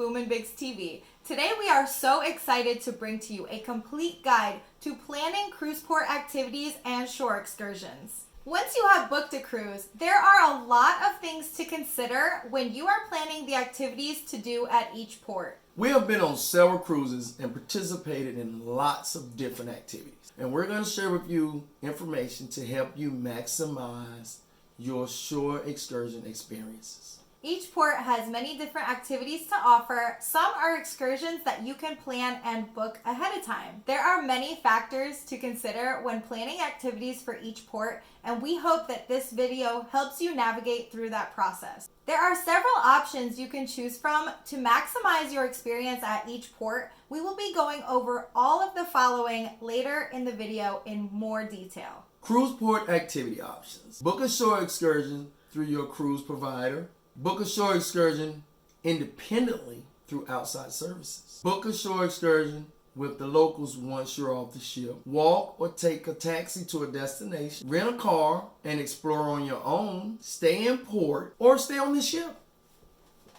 Boom and Biggs TV. Today we are so excited to bring to you a complete guide to planning cruise port activities and shore excursions. Once you have booked a cruise, there are a lot of things to consider when you are planning the activities to do at each port. We have been on several cruises and participated in lots of different activities. And we're going to share with you information to help you maximize your shore excursion experiences. Each port has many different activities to offer. Some are excursions that you can plan and book ahead of time. There are many factors to consider when planning activities for each port, and we hope that this video helps you navigate through that process. There are several options you can choose from to maximize your experience at each port. We will be going over all of the following later in the video in more detail. Cruise port activity options. Book a shore excursion through your cruise provider. Book a shore excursion independently through outside services. Book a shore excursion with the locals once you're off the ship. Walk or take a taxi to a destination. Rent a car and explore on your own. Stay in port or stay on the ship.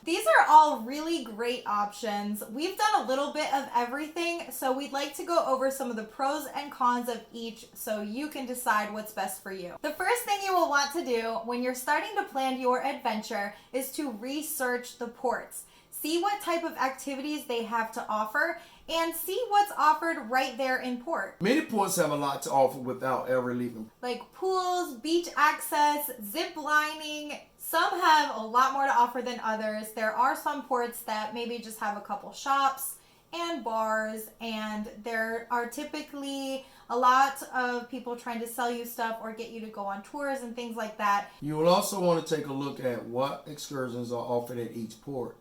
These are all really great options. We've done a little bit of everything, so we'd like to go over some of the pros and cons of each so you can decide what's best for you. The first thing you will want to do when you're starting to plan your adventure is to research the ports. See what type of activities they have to offer and see what's offered right there in port. Many ports have a lot to offer without ever leaving. Like pools, beach access, zip lining. Some have a lot more to offer than others. There are some ports that maybe just have a couple shops and bars, and there are typically a lot of people trying to sell you stuff or get you to go on tours and things like that. You will also want to take a look at what excursions are offered at each port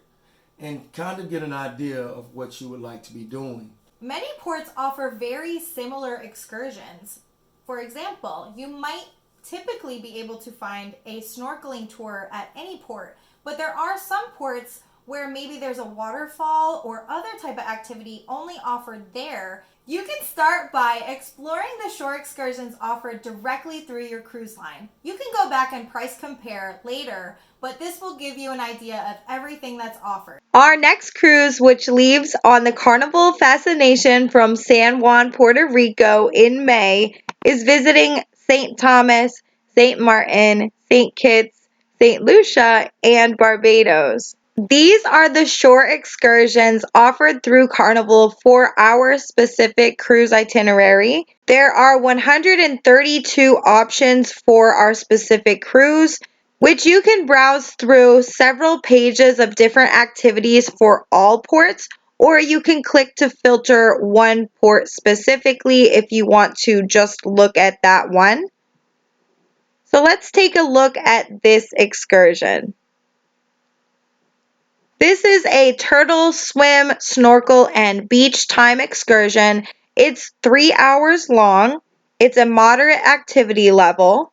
and kind of get an idea of what you would like to be doing. Many ports offer very similar excursions. For example, you might typically be able to find a snorkeling tour at any port, but there are some ports where maybe there's a waterfall or other type of activity only offered there. You can start by exploring the shore excursions offered directly through your cruise line. You can go back and price compare later, but this will give you an idea of everything that's offered. Our next cruise, which leaves on the Carnival Fascination from San Juan, Puerto Rico in May, is visiting St. Thomas, St. Martin, St. Kitts, St. Lucia, and Barbados. These are the shore excursions offered through Carnival for our specific cruise itinerary. There are 132 options for our specific cruise, which you can browse through several pages of different activities for all ports, or you can click to filter one port specifically if you want to just look at that one. So let's take a look at this excursion. This is a turtle swim, snorkel, and beach time excursion. It's 3 hours long. It's a moderate activity level.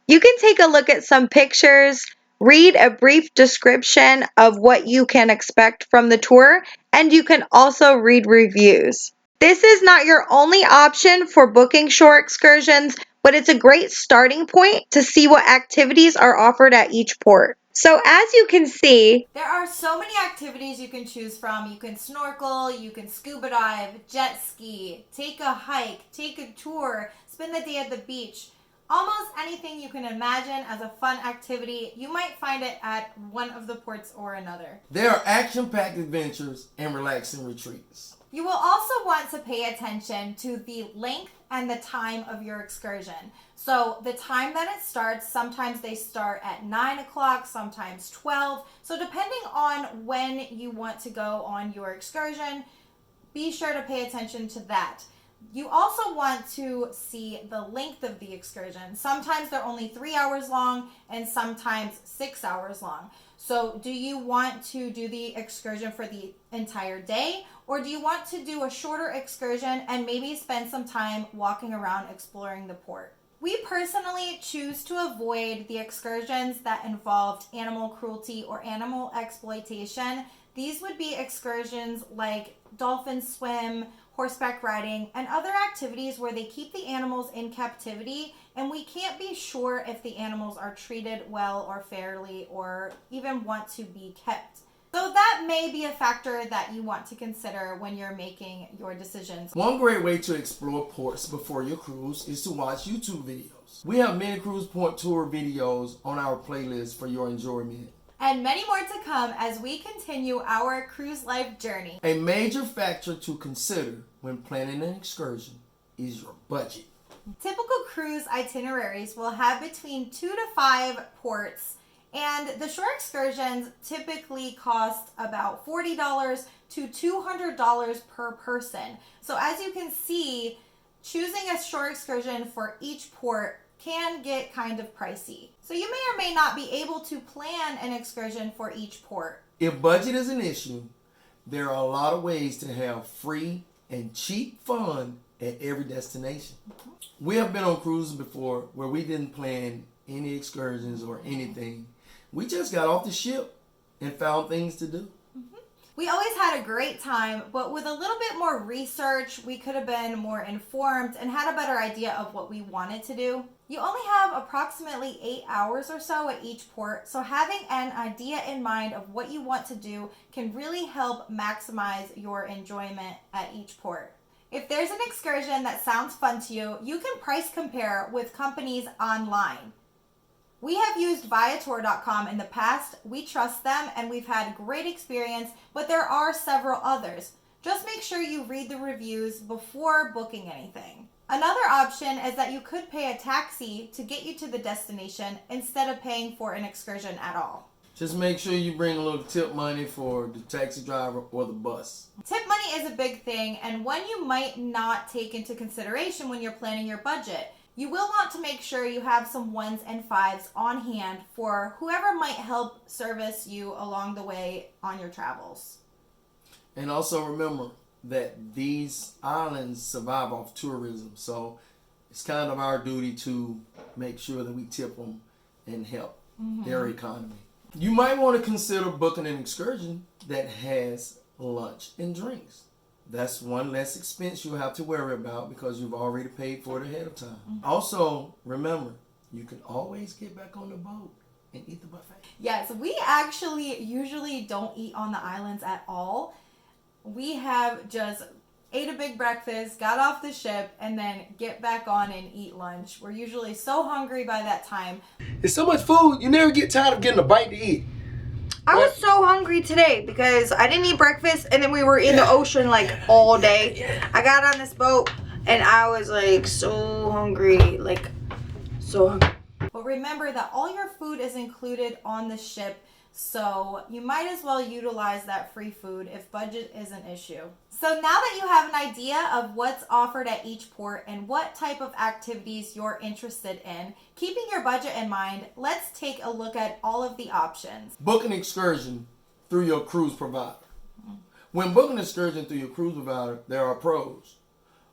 You can take a look at some pictures, read a brief description of what you can expect from the tour, and you can also read reviews. This is not your only option for booking shore excursions, but it's a great starting point to see what activities are offered at each port. So as you can see, there are so many activities you can choose from. You can snorkel, you can scuba dive, jet ski, take a hike, take a tour, spend the day at the beach. Almost anything you can imagine as a fun activity, you might find it at one of the ports or another. There are action-packed adventures and relaxing retreats. You will also want to pay attention to the length and the time of your excursion. So the time that it starts, sometimes they start at 9 o'clock, sometimes 12. So depending on when you want to go on your excursion, be sure to pay attention to that. You also want to see the length of the excursion. Sometimes they're only 3 hours long and sometimes 6 hours long. So do you want to do the excursion for the entire day, or do you want to do a shorter excursion and maybe spend some time walking around exploring the port? We personally choose to avoid the excursions that involved animal cruelty or animal exploitation. These would be excursions like dolphin swim, horseback riding, and other activities where they keep the animals in captivity and we can't be sure if the animals are treated well or fairly or even want to be kept So that may be a factor that you want to consider when you're making your decisions. One great way to explore ports before your cruise is to watch YouTube videos. We have many cruise port tour videos on our playlist for your enjoyment. And many more to come as we continue our cruise life journey. A major factor to consider when planning an excursion is your budget. Typical cruise itineraries will have between 2 to 5 ports, and the shore excursions typically cost about $40 to $200 per person. So as you can see, choosing a shore excursion for each port can get kind of pricey. So you may or may not be able to plan an excursion for each port. If budget is an issue, there are a lot of ways to have free and cheap fun at every destination. We have been on cruises before where we didn't plan any excursions or anything. We just got off the ship and found things to do. We always had a great time, but with a little bit more research, we could have been more informed and had a better idea of what we wanted to do. You only have approximately 8 hours or so at each port, so having an idea in mind of what you want to do can really help maximize your enjoyment at each port. If there's an excursion that sounds fun to you, you can price compare with companies online. We have used Viator.com in the past. We trust them and we've had great experience, but there are several others. Just make sure you read the reviews before booking anything. Another option is that you could pay a taxi to get you to the destination instead of paying for an excursion at all. Just make sure you bring a little tip money for the taxi driver or the bus. Tip money is a big thing and one you might not take into consideration when you're planning your budget. You will want to make sure you have some 1s and 5s on hand for whoever might help service you along the way on your travels. And also remember that these islands survive off tourism, so it's kind of our duty to make sure that we tip them and help their economy. You might want to consider booking an excursion that has lunch and drinks. That's one less expense you'll have to worry about because you've already paid for it ahead of time. Also, remember, you can always get back on the boat and eat the buffet. Yes, we actually usually don't eat on the islands at all. We have just ate a big breakfast, got off the ship, and then get back on and eat lunch. We're usually so hungry by that time. It's so much food, you never get tired of getting a bite to eat. I was so hungry today because I didn't eat breakfast and then we were in the ocean like all day. I got on this boat and I was like so hungry, like so hungry. But remember that all your food is included on the ship, so you might as well utilize that free food if budget is an issue. So now that you have an idea of what's offered at each port and what type of activities you're interested in, keeping your budget in mind, let's take a look at all of the options. Book an excursion through your cruise provider. When booking an excursion through your cruise provider, there are pros.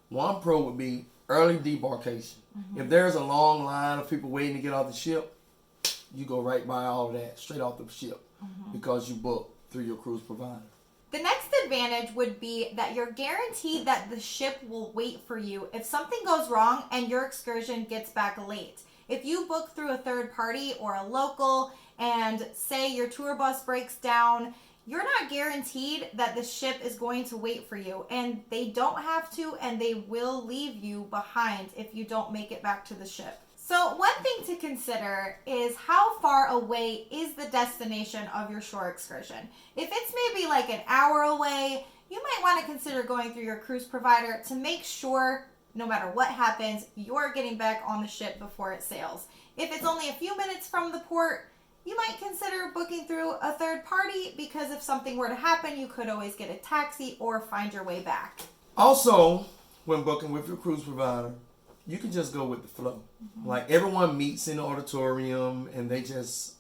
One pro would be early debarkation. If there's a long line of people waiting to get off the ship, you go right by all of that, straight off the ship, because you booked through your cruise provider. The next advantage would be that you're guaranteed that the ship will wait for you if something goes wrong and your excursion gets back late. If you book through a third party or a local and say your tour bus breaks down, you're not guaranteed that the ship is going to wait for you, and they don't have to, and they will leave you behind if you don't make it back to the ship. So one thing to consider is how far away is the destination of your shore excursion. If it's maybe like an hour away, you might want to consider going through your cruise provider to make sure no matter what happens, you're getting back on the ship before it sails. If it's only a few minutes from the port, you might consider booking through a third party because if something were to happen, you could always get a taxi or find your way back. Also, when booking with your cruise provider, you can just go with the flow. Like everyone meets in the auditorium and they just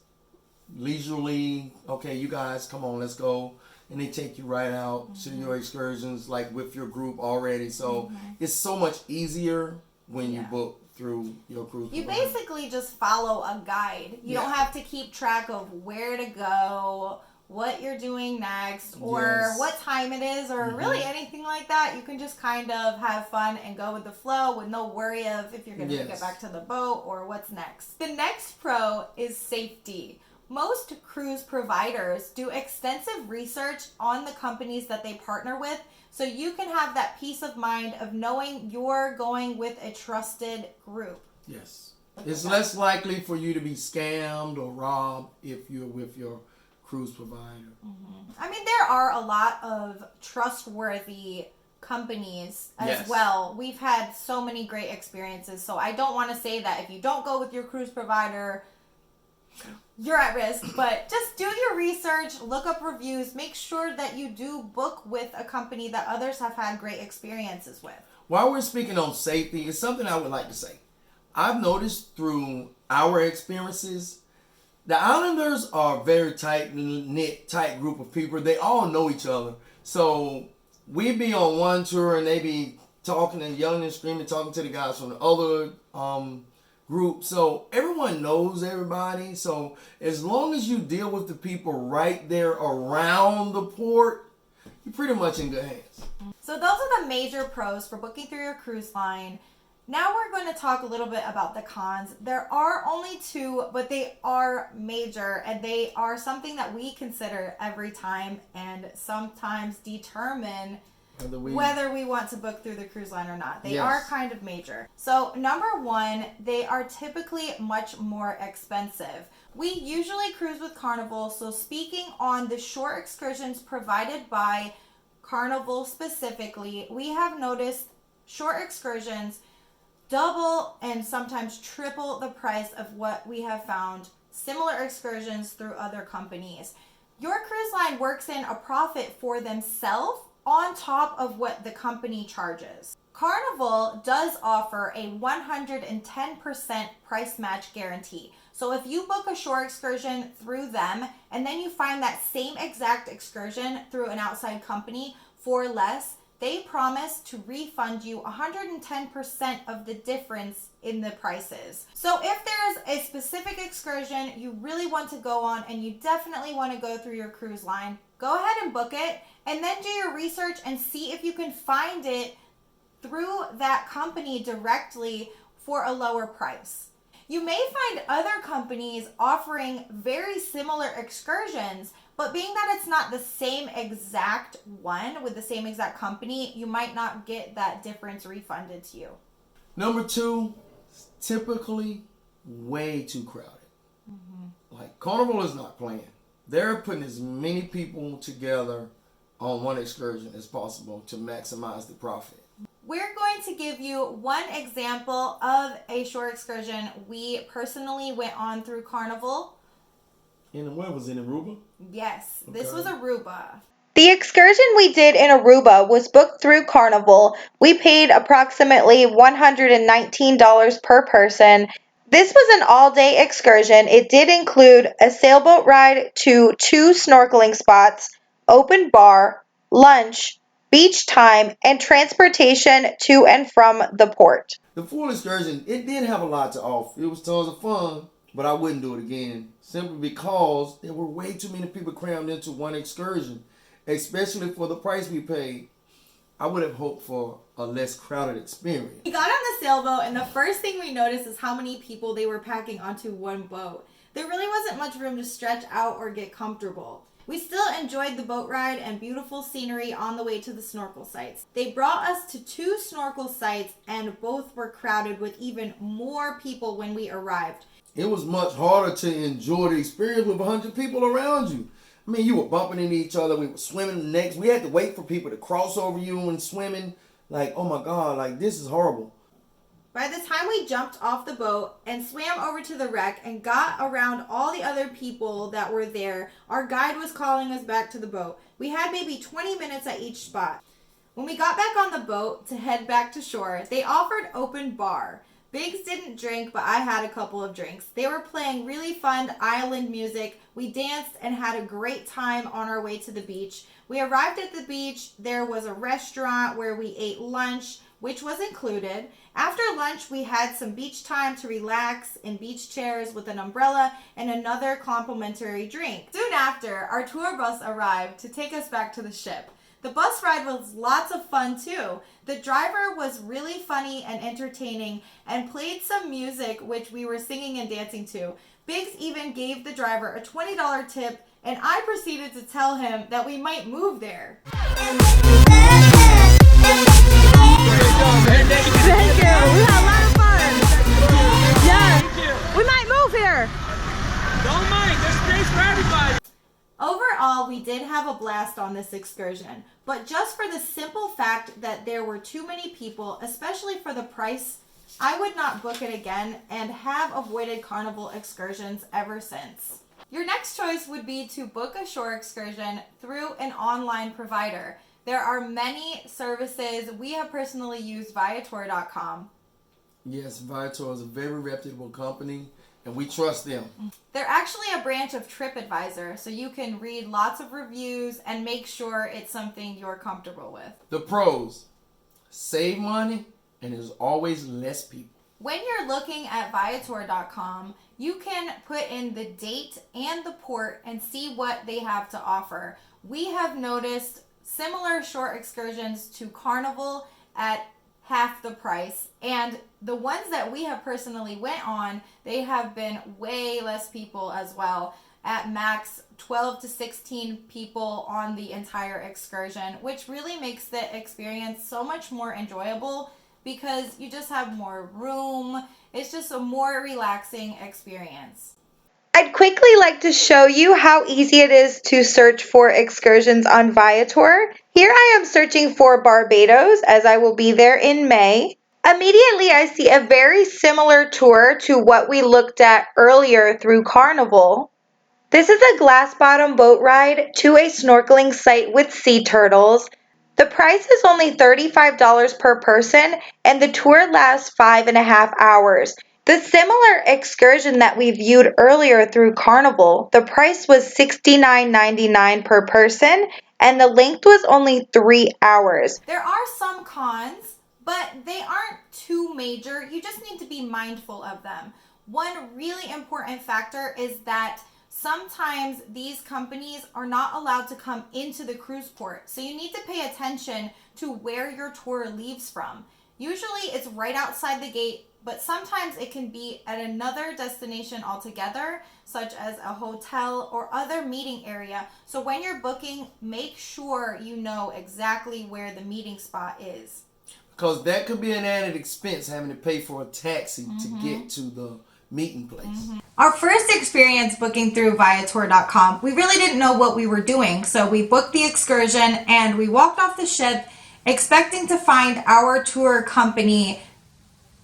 leisurely, okay, you guys, come on, let's go. And they take you right out to your excursions, like with your group already. So it's so much easier when you book through your cruise You provider. basically just follow a guide. You don't have to keep track of where to go, what you're doing next, or what time it is, or really anything like that. You can just kind of have fun and go with the flow with no worry of if you're going to get back to the boat or what's next. The next pro is safety. Most cruise providers do extensive research on the companies that they partner with, so you can have that peace of mind of knowing you're going with a trusted group. Yes. It's less likely for you to be scammed or robbed if you're with your cruise provider. I mean, there are a lot of trustworthy companies as Yes. well. We've had so many great experiences, so I don't want to say that if you don't go with your cruise provider, you're at risk, but just do your research, look up reviews, make sure that you do book with a company that others have had great experiences with. While we're speaking on safety, it's something I would like to say. I've noticed through our experiences, the Islanders are a very tight-knit, tight group of people. They all know each other. So we be on one tour and they be talking and yelling and screaming, talking to the guys from the other group. So everyone knows everybody. So as long as you deal with the people right there around the port, you're pretty much in good hands. So those are the major pros for booking through your cruise line. Now we're going to talk a little bit about the cons. There are only two, but they are major, and they are something that we consider every time and sometimes determine whether we want to book through the cruise line or not. They are kind of major. So number one, they are typically much more expensive. We usually cruise with Carnival, so speaking on the short excursions provided by Carnival specifically, we have noticed short excursions double and sometimes triple the price of what we have found similar excursions through other companies. Your cruise line works in a profit for themselves on top of what the company charges. Carnival does offer a 110% price match guarantee. So if you book a shore excursion through them and then you find that same exact excursion through an outside company for less, they promise to refund you 110% of the difference in the prices. So if there's a specific excursion you really want to go on and you definitely want to go through your cruise line, go ahead and book it and then do your research and see if you can find it through that company directly for a lower price. You may find other companies offering very similar excursions, but being that it's not the same exact one with the same exact company, you might not get that difference refunded to you. Number two, typically way too crowded. Like Carnival is not playing. They're putting as many people together on one excursion as possible to maximize the profit. We're going to give you one example of a short excursion we personally went on through Carnival. And where was it, in Aruba? Yes, this was Aruba. The excursion we did in Aruba was booked through Carnival. We paid approximately $119 per person. This was an all-day excursion. It did include a sailboat ride to 2 snorkeling spots, open bar, lunch, beach time, and transportation to and from the port. The full excursion, it did have a lot to offer. It was tons of fun, but I wouldn't do it again simply because there were way too many people crammed into one excursion, especially for the price we paid. I would have hoped for a less crowded experience. We got on the sailboat and the first thing we noticed is how many people they were packing onto one boat. There really wasn't much room to stretch out or get comfortable. We still enjoyed the boat ride and beautiful scenery on the way to the snorkel sites. They brought us to 2 snorkel sites and both were crowded with even more people when we arrived. It was much harder to enjoy the experience with 100 people around you. I mean, you were bumping into each other. We were swimming next. We had to wait for people to cross over you when swimming. Like, oh my God, like this is horrible. By the time we jumped off the boat and swam over to the wreck and got around all the other people that were there, our guide was calling us back to the boat. We had maybe 20 minutes at each spot. When we got back on the boat to head back to shore, they offered open bar. Biggs didn't drink, but I had a couple of drinks. They were playing really fun island music. We danced and had a great time on our way to the beach. We arrived at the beach. There was a restaurant where we ate lunch, which was included. After lunch, we had some beach time to relax in beach chairs with an umbrella and another complimentary drink. Soon after, our tour bus arrived to take us back to the ship. The bus ride was lots of fun too. The driver was really funny and entertaining and played some music which we were singing and dancing to. Biggs even gave the driver a $20 tip, and I proceeded to tell him that we might move there. Thank you. We had a lot of fun. Yes. We might move here. Don't mind, there's space for everybody. Overall, we did have a blast on this excursion, but just for the simple fact that there were too many people, especially for the price, I would not book it again and have avoided carnival excursions ever since. Your next choice would be to book a shore excursion through an online provider. There are many services. We have personally used Viator.com. Yes, Viator is a very reputable company, and we trust them. They're actually a branch of TripAdvisor, so you can read lots of reviews and make sure it's something you're comfortable with. The pros: save money, and there's always less people. When you're looking at Viator.com, you can put in the date and the port and see what they have to offer. We have noticed similar short excursions to Carnival at half the price, and the ones that we have personally went on, they have been way less people as well, at max 12 to 16 people on the entire excursion, which really makes the experience so much more enjoyable because you just have more room. It's just a more relaxing experience. I'd quickly like to show you how easy it is to search for excursions on Viator. Here I am searching for Barbados, as I will be there in May. Immediately I see a very similar tour to what we looked at earlier through Carnival. This is a glass bottom boat ride to a snorkeling site with sea turtles. The price is only $35 per person, and the tour lasts 5.5 hours. The similar excursion that we viewed earlier through Carnival, the price was $69.99 per person, and the length was only 3 hours. There are some cons, but they aren't too major. You just need to be mindful of them. One really important factor is that sometimes these companies are not allowed to come into the cruise port, so you need to pay attention to where your tour leaves from. Usually it's right outside the gate, but sometimes it can be at another destination altogether, such as a hotel or other meeting area. So when you're booking, make sure you know exactly where the meeting spot is. Because that could be an added expense, having to pay for a taxi to get to the meeting place. Our first experience booking through Viator.com, we really didn't know what we were doing. So we booked the excursion and we walked off the ship expecting to find our tour company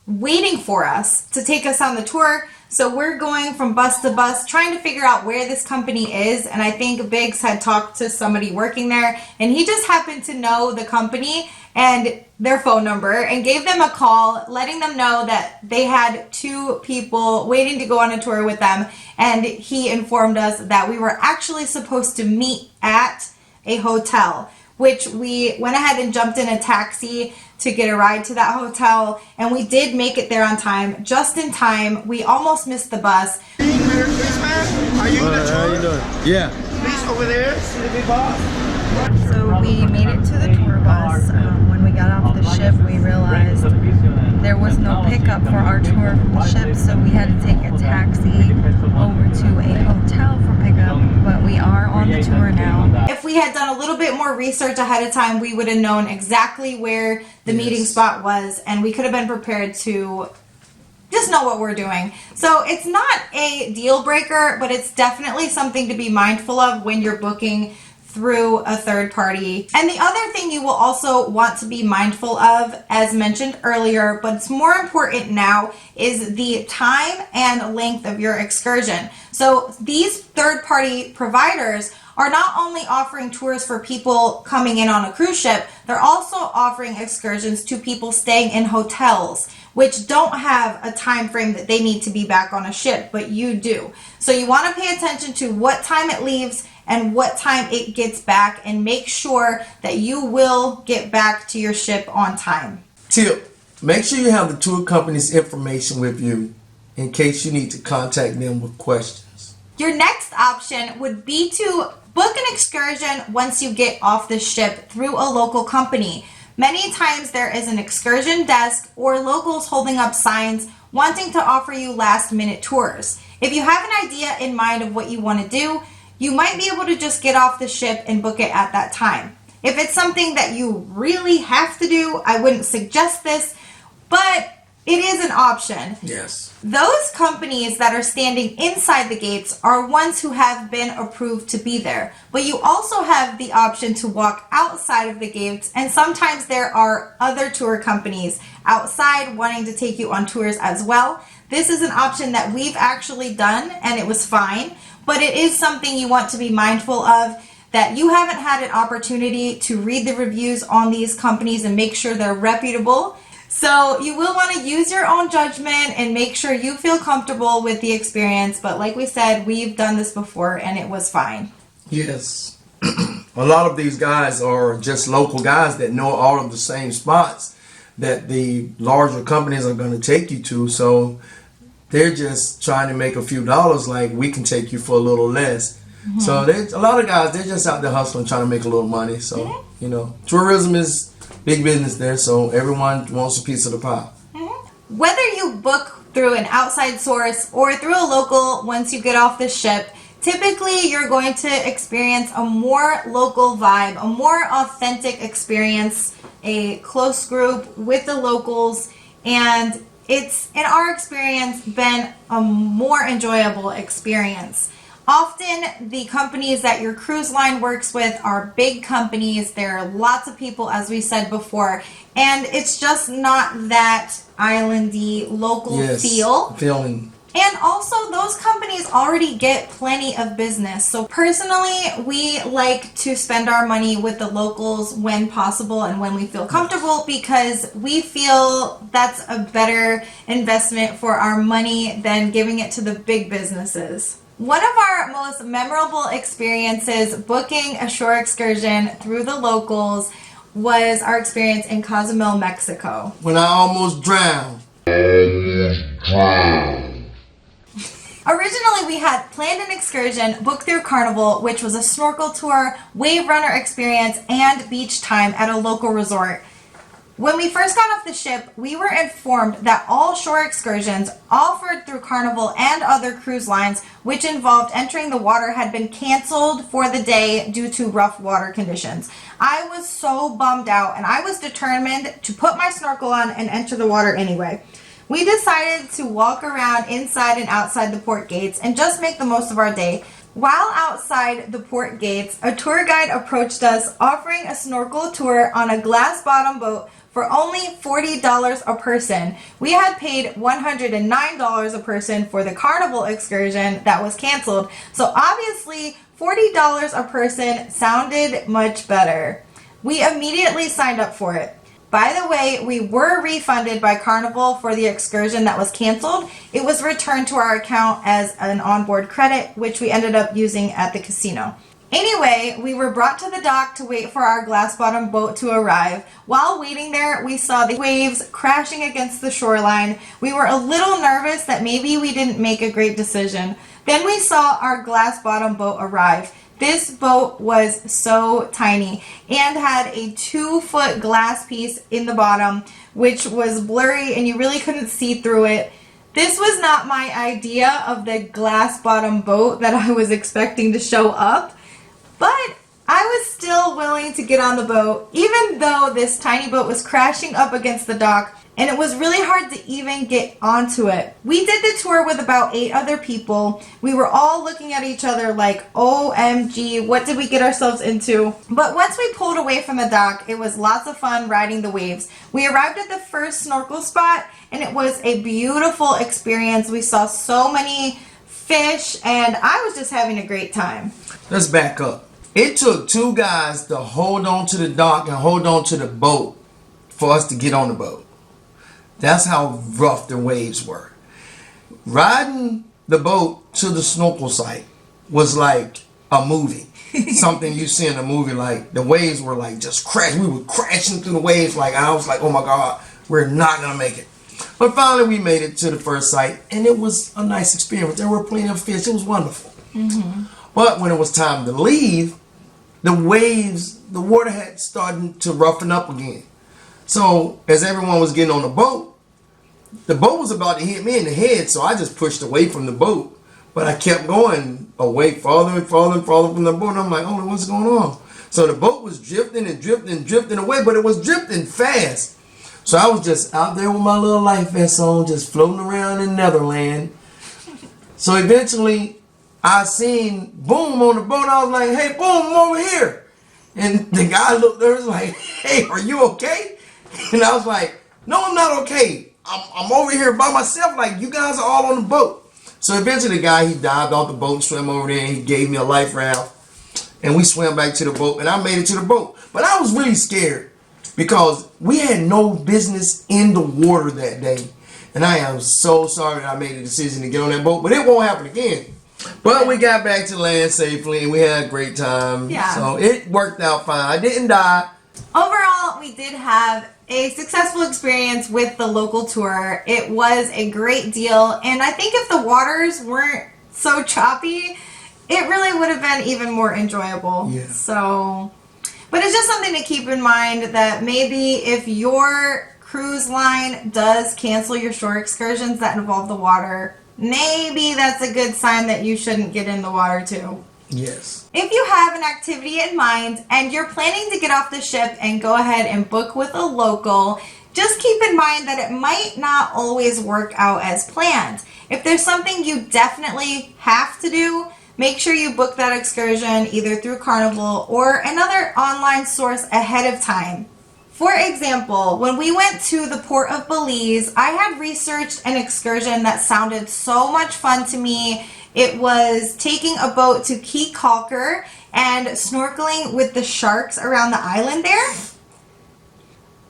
waiting for us to take us on the tour. So we're going from bus to bus trying to figure out where this company is, and I think Biggs had talked to somebody working there, and he just happened to know the company and their phone number and gave them a call, letting them know that they had 2 people waiting to go on a tour with them, and he informed us that we were actually supposed to meet at a hotel, which we went ahead and jumped in a taxi to get a ride to that hotel, and we did make it there on time, just in time. We almost missed the bus. Are you in the tour? How you doing? Yeah. Please over there, see the big boss. So we made it to the tour bus. When we got off the ship, we realized there was no pickup for our tour from the ship, so we had to take a taxi over to a hotel for pickup, but we are on the tour now. If we had done a little bit more research ahead of time, we would have known exactly where the meeting spot was, and we could have been prepared to just know what we're doing. So it's not a deal breaker, but it's definitely something to be mindful of when you're booking through a third party. And the other thing you will also want to be mindful of, as mentioned earlier, but it's more important now, is the time and length of your excursion. So these third party providers are not only offering tours for people coming in on a cruise ship, they're also offering excursions to people staying in hotels, which don't have a time frame that they need to be back on a ship, but you do. So you want to pay attention to what time it leaves and what time it gets back, and make sure that you will get back to your ship on time. Tip: make sure you have the tour company's information with you in case you need to contact them with questions. Your next option would be to Book an excursion once you get off the ship through a local company. Many times there is an excursion desk or locals holding up signs wanting to offer you last-minute tours. If you have an idea in mind of what you want to do, you might be able to just get off the ship and book it at that time. If it's something that you really have to do, I wouldn't suggest this, but it is an option. Yes. Those companies that are standing inside the gates are ones who have been approved to be there. But you also have the option to walk outside of the gates, and sometimes there are other tour companies outside wanting to take you on tours as well. This is an option that we've actually done, and it was fine, but it is something you want to be mindful of, that you haven't had an opportunity to read the reviews on these companies and make sure they're reputable. So you will want to use your own judgment and make sure you feel comfortable with the experience. But like we said, we've done this before and it was fine. Yes. A lot of these guys are just local guys that know all of the same spots that the larger companies are going to take you to. So they're just trying to make a few dollars, like we can take you for a little less. Mm-hmm. So a lot of guys, they're just out there hustling, trying to make a little money. So, mm-hmm. You know, tourism is big business there, so everyone wants a piece of the pie. Mm-hmm. Whether you book through an outside source or through a local once you get off the ship, typically you're going to experience a more local vibe, a more authentic experience, a close group with the locals, and it's, in our experience, been a more enjoyable experience. Often the companies that your cruise line works with are big companies. There are lots of people, as we said before, and it's just not that islandy local feeling. And also those companies already get plenty of business. So personally, we like to spend our money with the locals when possible and when we feel comfortable, because we feel that's a better investment for our money than giving it to the big businesses. One of our most memorable experiences booking a shore excursion through the locals was our experience in Cozumel, Mexico. When I almost drowned. Originally, we had planned an excursion booked through Carnival, which was a snorkel tour, wave runner experience, and beach time at a local resort. When we first got off the ship, we were informed that all shore excursions offered through Carnival and other cruise lines, which involved entering the water, had been canceled for the day due to rough water conditions. I was so bummed out, and I was determined to put my snorkel on and enter the water anyway. We decided to walk around inside and outside the port gates and just make the most of our day. While outside the port gates, a tour guide approached us offering a snorkel tour on a glass bottom boat for only $40 a person. We had paid $109 a person for the Carnival excursion that was canceled, so obviously $40 a person sounded much better. We immediately signed up for it. By the way, we were refunded by Carnival for the excursion that was canceled. It was returned to our account as an onboard credit, which we ended up using at the casino. Anyway, we were brought to the dock to wait for our glass-bottom boat to arrive. While waiting there, we saw the waves crashing against the shoreline. We were a little nervous that maybe we didn't make a great decision. Then we saw our glass-bottom boat arrive. This boat was so tiny and had a 2-foot glass piece in the bottom, which was blurry and you really couldn't see through it. This was not my idea of the glass bottom boat that I was expecting to show up, but I was still willing to get on the boat, even though this tiny boat was crashing up against the dock and it was really hard to even get onto it. We did the tour with about 8 other people. We were all looking at each other like, OMG, what did we get ourselves into? But once we pulled away from the dock, it was lots of fun riding the waves. We arrived at the first snorkel spot and it was a beautiful experience. We saw so many fish and I was just having a great time. Let's back up. It took 2 guys to hold on to the dock and hold on to the boat for us to get on the boat. That's how rough the waves were. Riding the boat to the snorkel site was like a movie. Something you see in a movie, like the waves were like just crashing. We were crashing through the waves like I was like, oh my God, we're not gonna make it. But finally we made it to the first site and it was a nice experience. There were plenty of fish. It was wonderful. But when it was time to leave, the water had started to roughen up again. So as everyone was getting on the boat was about to hit me in the head, so I just pushed away from the boat. But I kept going away, farther and farther and farther from the boat. And I'm like, oh, what's going on? So the boat was drifting and drifting and drifting away, but it was drifting fast. So I was just out there with my little life vest on, just floating around in Netherland. So eventually, I seen Boom on the boat. I was like, hey, Boom, I'm over here. And the guy looked there and was like, hey, are you okay? And I was like, no, I'm not okay. I'm over here by myself. Like, you guys are all on the boat. So eventually the guy, he dived off the boat and swam over there, and he gave me a life raft. And we swam back to the boat, and I made it to the boat. But I was really scared because we had no business in the water that day. And I am so sorry that I made the decision to get on that boat, but it won't happen again. But we got back to land safely, and we had a great time. Yeah. So it worked out fine. I didn't die. Overall, we did have a successful experience with the local tour. It was a great deal, and I think if the waters weren't so choppy, it really would have been even more enjoyable. Yeah. So, but it's just something to keep in mind that maybe if your cruise line does cancel your shore excursions that involve the water, maybe that's a good sign that you shouldn't get in the water too. Yes. If you have an activity in mind and you're planning to get off the ship and go ahead and book with a local, just keep in mind that it might not always work out as planned. If there's something you definitely have to do, make sure you book that excursion either through Carnival or another online source ahead of time. For example, when we went to the port of Belize, I had researched an excursion that sounded so much fun to me. It was taking a boat to Key Calker and snorkeling with the sharks around the island there.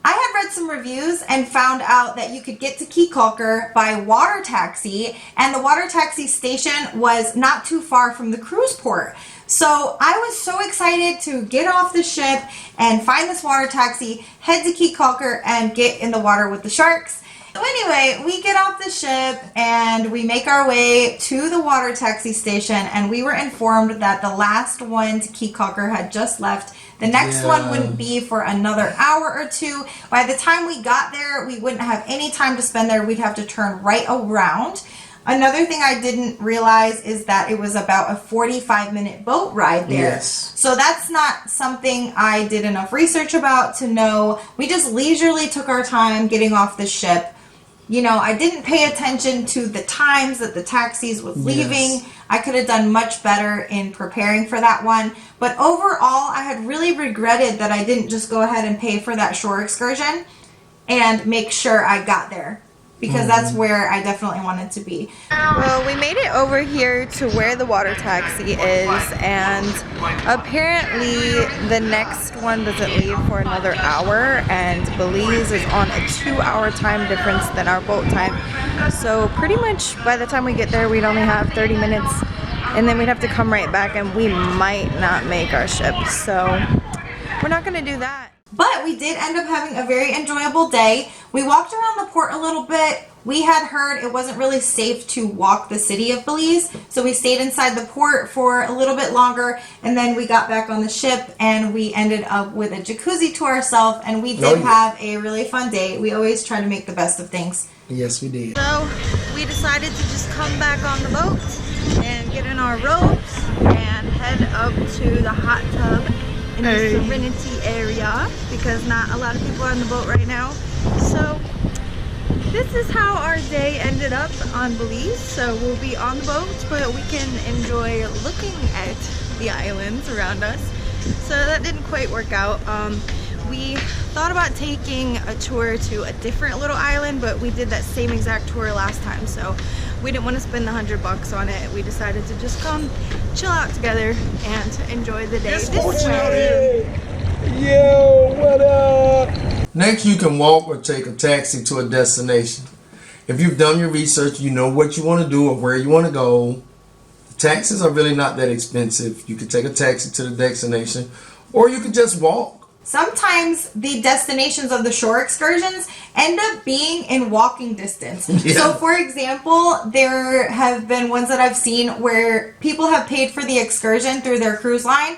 I had read some reviews and found out that you could get to Key Calker by water taxi, and the water taxi station was not too far from the cruise port. So I was so excited to get off the ship and find this water taxi, head to Key Calker, and get in the water with the sharks. So anyway, we get off the ship and we make our way to the water taxi station, and we were informed that the last one to Key Calker had just left. The next one wouldn't be for another hour or two. By the time we got there, we wouldn't have any time to spend there. We'd have to turn right around. Another thing I didn't realize is that it was about a 45-minute boat ride there. Yes. So that's not something I did enough research about to know. We just leisurely took our time getting off the ship. You know, I didn't pay attention to the times that the taxis was leaving. Yes. I could have done much better in preparing for that one. But overall, I had really regretted that I didn't just go ahead and pay for that shore excursion and make sure I got there, because that's where I definitely wanted to be. Well, we made it over here to where the water taxi is, and apparently the next one doesn't leave for another hour, and Belize is on a 2-hour time difference than our boat time. So pretty much by the time we get there, we'd only have 30 minutes, and then we'd have to come right back, and we might not make our ship. So we're not gonna do that. But we did end up having a very enjoyable day. We walked around the port a little bit. We had heard it wasn't really safe to walk the city of Belize, so we stayed inside the port for a little bit longer, and then we got back on the ship and we ended up with a jacuzzi to ourselves, and we did have a really fun day. We always try to make the best of things. Yes, we did. So we decided to just come back on the boat and get in our robes and head up to the hot tub in the Serenity area, because not a lot of people are on the boat right now. So this is how our day ended up on Belize. So we'll be on the boat, but we can enjoy looking at the islands around us. So that didn't quite work out. We thought about taking a tour to a different little island, but we did that same exact tour last time, so we didn't want to spend the $100 on it. We decided to just come chill out together and enjoy the day this way. Yo, what up? Next, you can walk or take a taxi to a destination. If you've done your research, you know what you want to do or where you want to go. The taxis are really not that expensive. You can take a taxi to the destination, or you can just walk. sometimes the destinations of the shore excursions end up being in walking distance. Yeah. So, for example, there have been ones that I've seen where people have paid for the excursion through their cruise line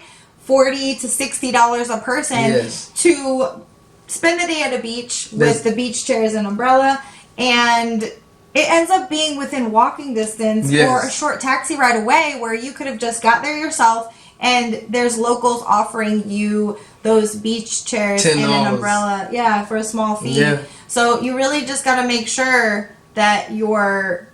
$40 to $60 a person Yes. to spend the day at a beach with the beach chairs and umbrella, and it ends up being within walking distance Yes. or a short taxi ride away where you could have just got there yourself, and there's locals offering you those beach chairs and an $10. umbrella, yeah, for a small fee. Yeah. So you really just got to make sure that you're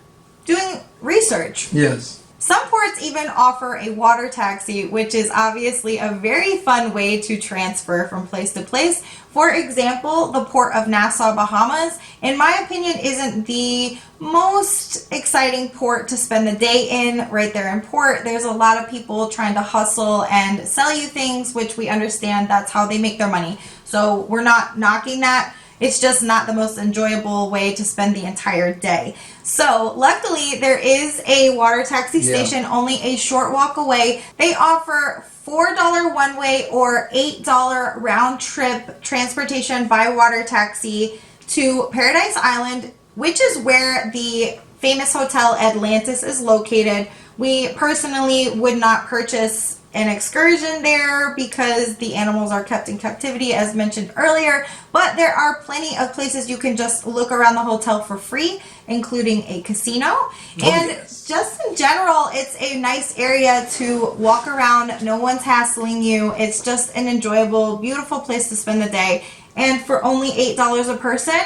doing research. Yes. Some ports even offer a water taxi, which is obviously a very fun way to transfer from place to place. For example, the port of Nassau, Bahamas, in my opinion, isn't the most exciting port to spend the day in right there in port. There's a lot of people trying to hustle and sell you things, which we understand that's how they make their money. So we're not knocking that. It's just not the most enjoyable way to spend the entire day. So luckily there is a water taxi station only a short walk away. They offer $4 one way or $8 round trip transportation by water taxi to Paradise Island, which is where the famous hotel Atlantis is located. We personally would not purchase an excursion there because the animals are kept in captivity, as mentioned earlier, but there are plenty of places you can just look around the hotel for free, including a casino. And just in general, it's a nice area to walk around. No one's hassling you. It's just an enjoyable, beautiful place to spend the day. And for only $8 a person,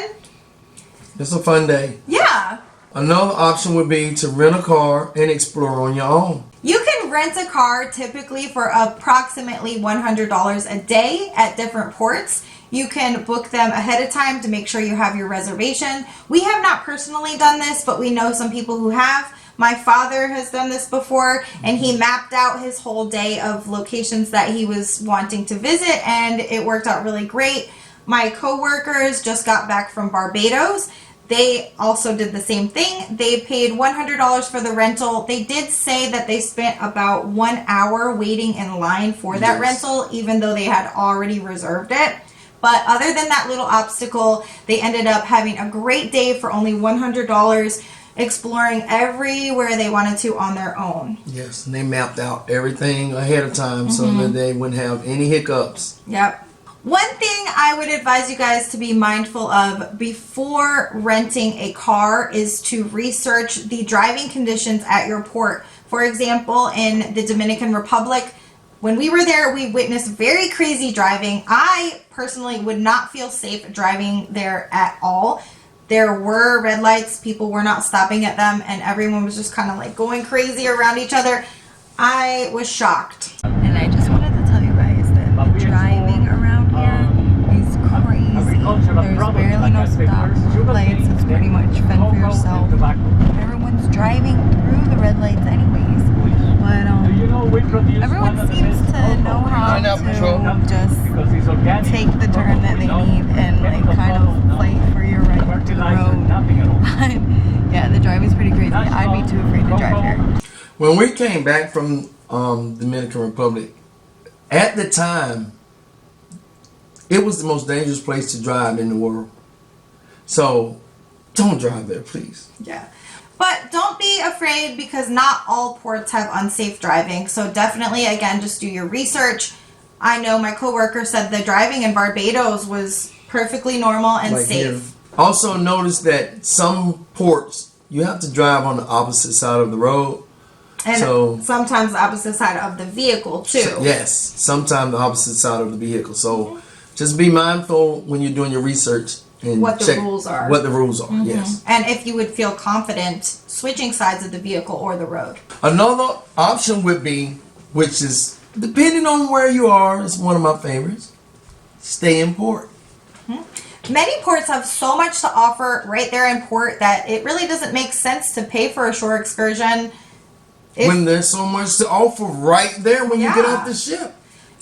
It's a fun day. yeah. Another option would be to rent a car and explore on your own. You can rent a car typically for approximately $100 a day at different ports. You can book them ahead of time to make sure you have your reservation. We have not personally done this, but we know some people who have. My father has done this before, and he mapped out his whole day of locations that he was wanting to visit, and it worked out really great. My coworkers just got back from Barbados. They also did the same thing. They paid $100 for the rental. They did say that they spent about 1 hour waiting in line for that rental, even though they had already reserved it. But other than that little obstacle, they ended up having a great day for only $100, exploring everywhere they wanted to on their own. Yes, and they mapped out everything ahead of time so that they wouldn't have any hiccups. Yep. One thing I would advise you guys to be mindful of before renting a car is to research the driving conditions at your port. For example, in the Dominican Republic, when we were there, we witnessed very crazy driving. I personally would not feel safe driving there at all. There were red lights, people were not stopping at them, and everyone was just kind of like going crazy around each other. I was shocked. And I just wanted to tell you guys that driving around here is crazy. There's barely no stop lights. It's pretty much fend for yourself. Everyone's driving through the red lights anyways. But everyone seems to know how to just take the turn that they need and like kind of fight for your right to the road. But yeah, the driving's pretty crazy. I'd be too afraid to drive here. When we came back from Dominican Republic, at the time, it was the most dangerous place to drive in the world. So, don't drive there, please. Yeah. But don't be afraid because not all ports have unsafe driving. So definitely, again, just do your research. I know my coworker said the driving in Barbados was perfectly normal and Like safe. here. Also notice that some ports, you have to drive on the opposite side of the road. And So- sometimes the opposite side of the vehicle, too. Yes, sometimes the opposite side of the vehicle. So just be mindful when you're doing your research and What the check rules are. What the rules are, yes. And if you would feel confident switching sides of the vehicle or the road. Another option would be, which is depending on where you are, it's one of my favorites, stay in port. Many ports have so much to offer right there in port that it really doesn't make sense to pay for a shore excursion. When there's so much to offer right there when you get Yeah. off the ship.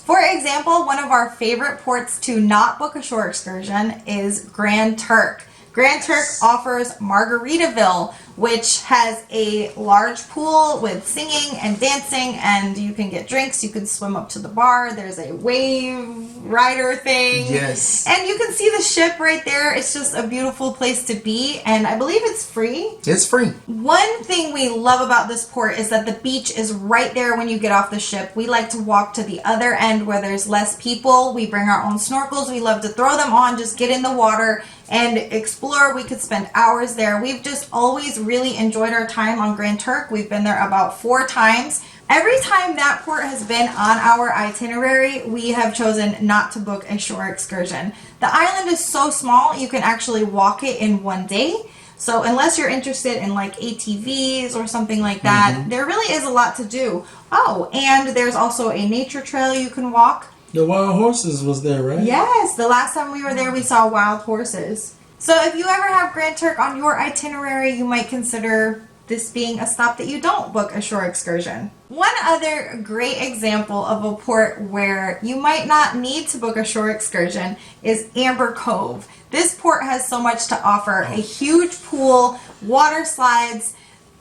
For example, one of our favorite ports to not book a shore excursion is Grand Turk. Grand Turk offers Margaritaville, which has a large pool with singing and dancing, and you can get drinks. You can swim up to the bar. There's a wave rider thing. Yes. And you can see the ship right there. It's just a beautiful place to be, and I believe it's free. It's free. One thing we love about this port is that the beach is right there when you get off the ship. We like to walk to the other end where there's less people. We bring our own snorkels. We love to throw them on, just get in the water and explore. We could spend hours there. We've just always really enjoyed our time on Grand Turk. We've been there about 4 times. Every time that port has been on our itinerary, we have chosen not to book a shore excursion. The island is so small, you can actually walk it in one day. So unless you're interested in like ATVs or something like that, there really is a lot to do. Oh, and there's also a nature trail you can walk. The wild horses was there, right? Yes, the last time we were there, we saw wild horses. So if you ever have Grand Turk on your itinerary, you might consider this being a stop that you don't book a shore excursion. One other great example of a port where you might not need to book a shore excursion is Amber Cove. This port has so much to offer. A huge pool, water slides,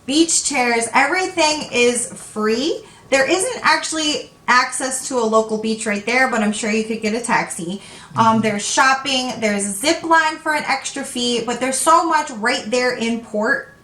beach chairs, everything is free. There isn't actually access to a local beach right there, but I'm sure you could get a taxi. There's shopping, there's a zip line for an extra fee, but there's so much right there in port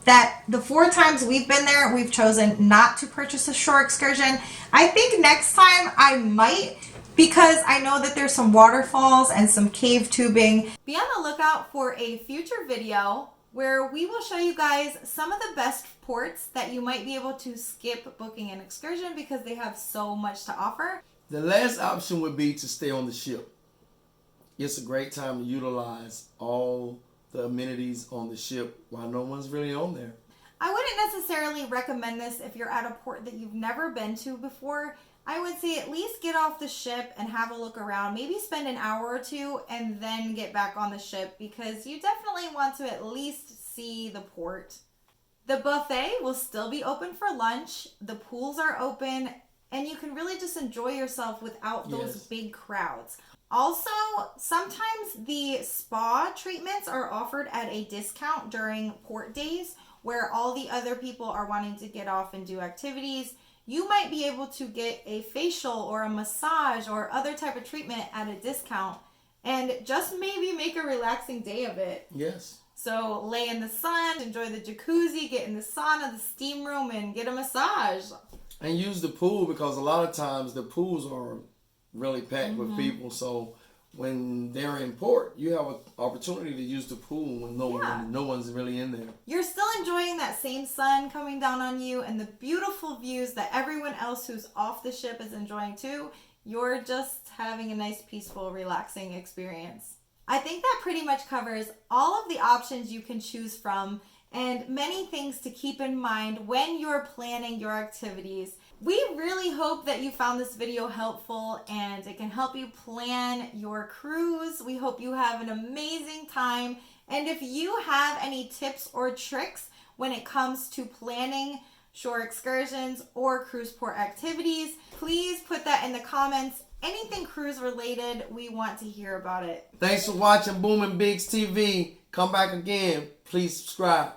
that the 4 times we've been there, we've chosen not to purchase a shore excursion. I think next time I might, because I know that there's some waterfalls and some cave tubing. Be on the lookout for a future video where we will show you guys some of the best ports that you might be able to skip booking an excursion because they have so much to offer. The last option would be to stay on the ship. It's a great time to utilize all the amenities on the ship while no one's really on there. I wouldn't necessarily recommend this if you're at a port that you've never been to before. I would say at least get off the ship and have a look around. Maybe spend an hour or 2 and then get back on the ship because you definitely want to at least see the port. The buffet will still be open for lunch. The pools are open and you can really just enjoy yourself without those big crowds. Also, sometimes the spa treatments are offered at a discount during port days where all the other people are wanting to get off and do activities. You might be able to get a facial or a massage or other type of treatment at a discount and just maybe make a relaxing day of it. Yes. So lay in the sun, enjoy the jacuzzi, get in the sauna, the steam room, and get a massage. And use the pool because a lot of times the pools are really packed with people. So when they're in port, you have an opportunity to use the pool when no one's really in there. You're still enjoying that same sun coming down on you and the beautiful views that everyone else who's off the ship is enjoying too. You're just having a nice, peaceful, relaxing experience. I think that pretty much covers all of the options you can choose from and many things to keep in mind when you're planning your activities. We really hope that you found this video helpful and it can help you plan your cruise. We hope you have an amazing time. And if you have any tips or tricks when it comes to planning shore excursions or cruise port activities, please put that in the comments. Anything cruise related, we want to hear about it. Thanks for watching Booming Bigs TV. Come back again. Please subscribe.